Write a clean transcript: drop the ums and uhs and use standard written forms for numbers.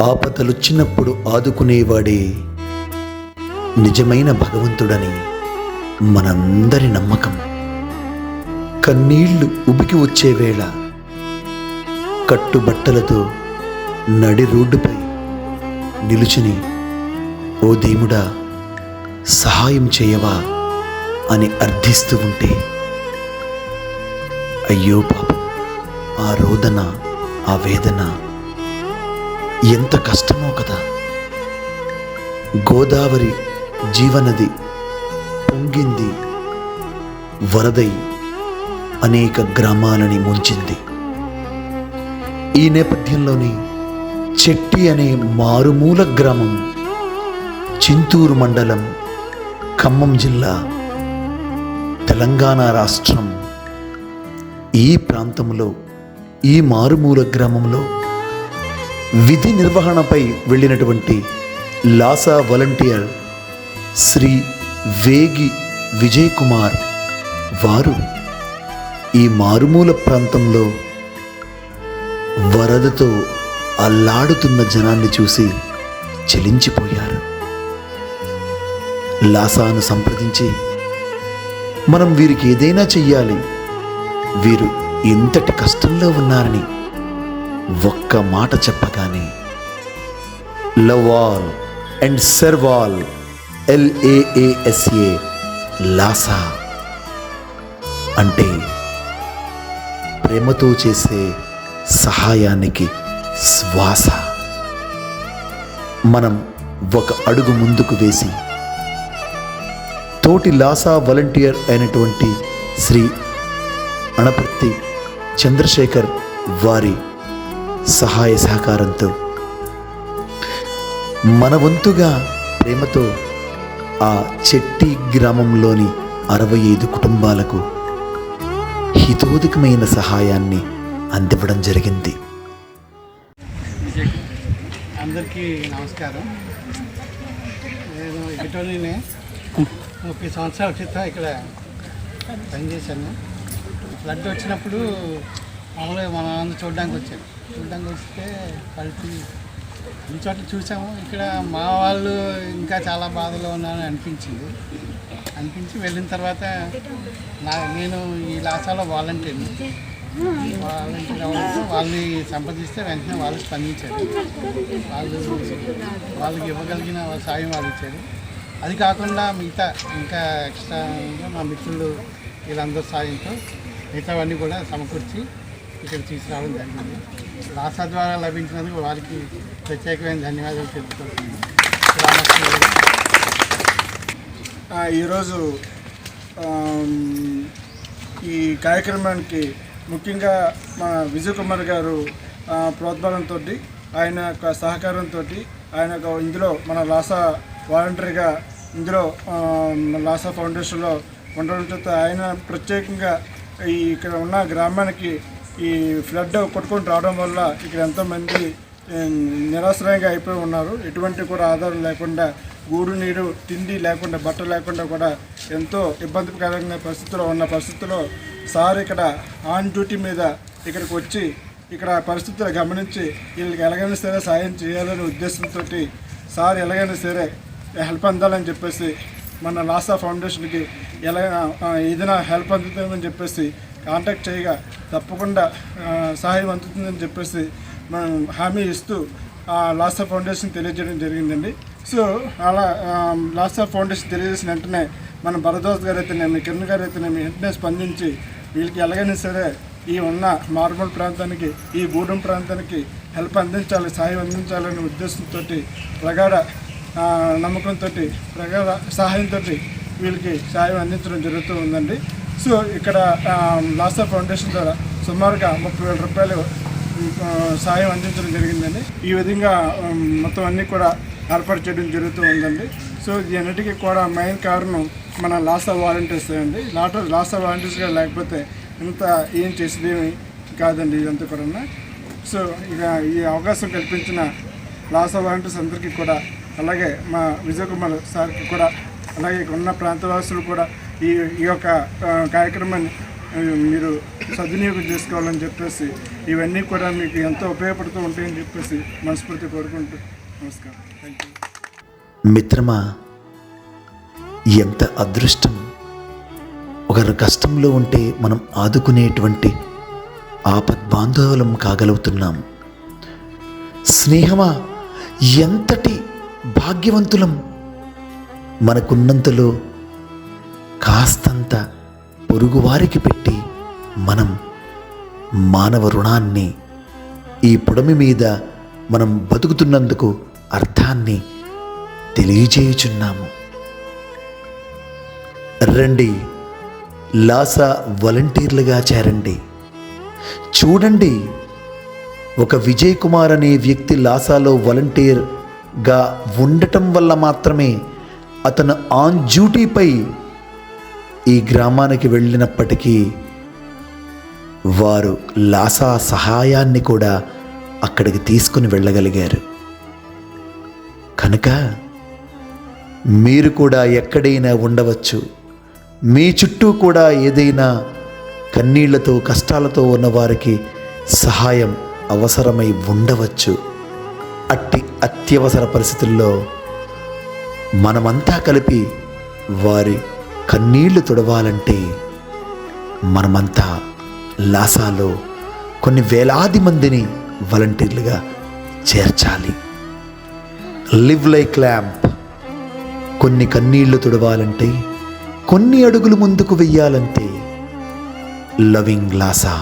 ఆపదలొచ్చినప్పుడు ఆదుకునేవాడే నిజమైన భగవంతుడని మనందరి నమ్మకం. కన్నీళ్లు ఉబికి వచ్చే వేళ కట్టుబట్టలతో నడి రోడ్డుపై నిలుచుని ఓ దేవుడా సహాయం చేయవా అని అర్థిస్తూ ఉంటే అయ్యో పాపం, ఆ రోదన, ఆ వేదన ఎంత కష్టమో కదా. గోదావరి జీవనది పొంగింది, వరదై అనేక గ్రామాలని ముంచింది. ఈ నేపథ్యంలోని చెట్టి అనే మారుమూల గ్రామం, చింతూరు మండలం, ఖమ్మం జిల్లా, తెలంగాణ రాష్ట్రం, ఈ ప్రాంతంలో, ఈ మారుమూల గ్రామంలో విధి నిర్వహణపై వెళ్ళినటువంటి లాసా వాలంటీర్ శ్రీ వేగి విజయ్ కుమార్ వారు ఈ మారుమూల ప్రాంతంలో వరదతో అల్లాడుతున్న జనాన్ని చూసి చలించిపోయారు. లాసాను సంప్రదించి మనం వీరికి ఏదైనా చెయ్యాలి, వీరు ఇంతటి కష్టంలో ఉన్నారని ఒక్క మాట చెప్పగానే love all and serve all LAASA లాసా అంటే ప్రేమతో చేసే సహాయానికి శ్వాస. మనం ఒక అడుగు ముందుకు వేసి తోటి లాసా వాలంటీర్ అయినటువంటి శ్రీ అనపర్తి చంద్రశేఖర్ వారి సహాయ సహకారంతో మన వంతుగా ప్రేమతో ఆ చెట్టి గ్రామంలోని 65 కుటుంబాలకు హితోధికమైన సహాయాన్ని అందివ్వడం జరిగింది. అందరికీ నమస్కారం. నేను ఇటోనే 30 సంవత్సరాల క్రితం ఇక్కడ పనిచేశాను. ఫ్లడ్ వచ్చినప్పుడు మామూలుగా మన చూడడానికి వస్తే కలిపి ఈ చోట్ల చూసాము. ఇక్కడ మా వాళ్ళు ఇంకా చాలా బాధలో ఉన్నారని అనిపించి వెళ్ళిన తర్వాత నేను ఈ లాసాలో వాలంటీర్ అవ్వడంతో వాళ్ళని సంప్రదిస్తే వెంటనే వాళ్ళు స్పందించారు. వాళ్ళకి ఇవ్వగలిగిన సాయం వాళ్ళు ఇచ్చారు. అది కాకుండా మిగతా ఇంకా ఎక్స్ట్రాగా మా మిత్రులు వీళ్ళందరూ సాయంతో మిగతావన్నీ కూడా సమకూర్చి ఇక్కడ తీసుకురావడం జరిగింది. లాసా ద్వారా లభించినందుకు వారికి ప్రత్యేకమైన ధన్యవాదాలు తెలుపుతున్నాను. ఈరోజు ఈ కార్యక్రమానికి ముఖ్యంగా మన విజయ్ కుమార్ గారు ప్రోద్బలంతో, ఆయన యొక్క సహకారంతో, ఆయన ఇందులో మన లాసా వాలంటరీగా ఇందులో లాసా ఫౌండేషన్లో ఉండడంతో ఆయన ప్రత్యేకంగా ఇక్కడ ఉన్న గ్రామానికి ఈ ఫ్లడ్ కొట్టుకొని రావడం వల్ల ఇక్కడ ఎంతోమంది నిరాశ్రయంగా అయిపోయి ఉన్నారు. ఎటువంటి కూడా ఆధారం లేకుండా, గూడు నీరు తిండి లేకుండా, బట్ట లేకుండా కూడా ఎంతో ఇబ్బందికరమైన పరిస్థితుల్లో సార్ ఇక్కడ ఆన్ డ్యూటీ మీద ఇక్కడికి వచ్చి ఇక్కడ పరిస్థితులు గమనించి వీళ్ళకి ఎలాగైనా సరే సాయం చేయాలనే ఉద్దేశంతో సార్ ఎలాగైనా సరే హెల్ప్ అందాలని చెప్పేసి మన లాసా ఫౌండేషన్కి ఏదైనా హెల్ప్ అందుతుందని చెప్పేసి కాంటాక్ట్ చేయగా తప్పకుండా సహాయం అందుతుందని చెప్పేసి మనం హామీ ఇస్తూ లాసా ఫౌండేషన్ తెలియజేయడం జరిగిందండి. సో అలా లాసా ఫౌండేషన్ తెలియజేసిన వెంటనే మన భరద్వాజ్ గారు అయితేనేమి, కిరణ్ గారు అయితేనేమి వెంటనే స్పందించి వీళ్ళకి ఎలాగైనా సరే ఈ ఉన్న మారుమూల ప్రాంతానికి, ఈ గూడెం ప్రాంతానికి హెల్ప్ అందించాలి, సాయం అందించాలనే ఉద్దేశంతో, ప్రగాఢ నమ్మకంతో, ప్రగాఢ సహాయంతో వీళ్ళకి సాయం అందించడం జరుగుతూ ఉందండి. సో ఇక్కడ లాసా ఫౌండేషన్ ద్వారా సుమారుగా 30,000 రూపాయలు సాయం అందించడం జరిగిందండి. ఈ విధంగా మొత్తం అన్నీ కూడా ఏర్పాటు చేయడం జరుగుతూ ఉందండి. సో దీనికి కూడా మెయిన్ కారణం మన లాసా వాలంటీర్స్ అండి. లాసా వాలంటీర్స్గా లేకపోతే ఇంత ఏం చేసేదేమి కాదండి ఇదంతా కూడా. సో ఇక ఈ అవకాశం కల్పించిన లాసా వాలంటీర్స్ అందరికీ కూడా, అలాగే మా విజయ్ కుమార్ సార్కి కూడా, అలాగే ఉన్న ప్రాంతవాసులు కూడా ఈ యొక్క కార్యక్రమాన్ని మీరు సద్వినియోగం చేసుకోవాలని చెప్పేసి ఇవన్నీ కూడా మీకు ఎంతో ఉపయోగపడుతూ ఉంటాయని చెప్పేసి మనస్ఫూర్తి కోరుకుంటూ నమస్కారం. Thank you. మిత్రమా, ఎంత అదృష్టం! ఒకరు కష్టంలో ఉంటే మనం ఆదుకునేటువంటి ఆపద్బాంధవులం కాగలుగుతున్నాం. స్నేహమా, ఎంతటి భాగ్యవంతులం! మనకున్నంతలో కాస్తంత పొరుగువారికి పెట్టి మనం మానవ రుణాన్ని, ఈ పుడమి మీద మనం బతుకుతున్నందుకు అర్థాన్ని తెలియజేయుచున్నాము. రండి, లాసా వాలంటీర్లుగా చేరండి. చూడండి, ఒక విజయ్ కుమార్ అనే వ్యక్తి లాసాలో వాలంటీర్గా ఉండటం వల్ల మాత్రమే అతను ఆన్ డ్యూటీపై ఈ గ్రామానికి వెళ్ళినప్పటికీ వారు లాసా సహాయాన్ని కూడా అక్కడికి తీసుకుని వెళ్ళగలిగారు. కనుక మీరు కూడా ఎక్కడైనా ఉండవచ్చు. మీ చుట్టూ కూడా ఏదైనా కన్నీళ్లతో కష్టాలతో ఉన్నవారికి సహాయం అవసరమై ఉండవచ్చు. అట్టి అత్యవసర పరిస్థితుల్లో మనమంతా కలిపి వారి కన్నీళ్లు తుడవాలంటే మనమంతా లాసాలో కొన్ని వేలాది మందిని వాలంటీర్లుగా చేర్చాలి. Live like lamp. కొన్ని కన్నీళ్లు తుడవాలంటే, కొన్ని అడుగులు ముందుకు వెయ్యాలంటే లవింగ్ లాసా.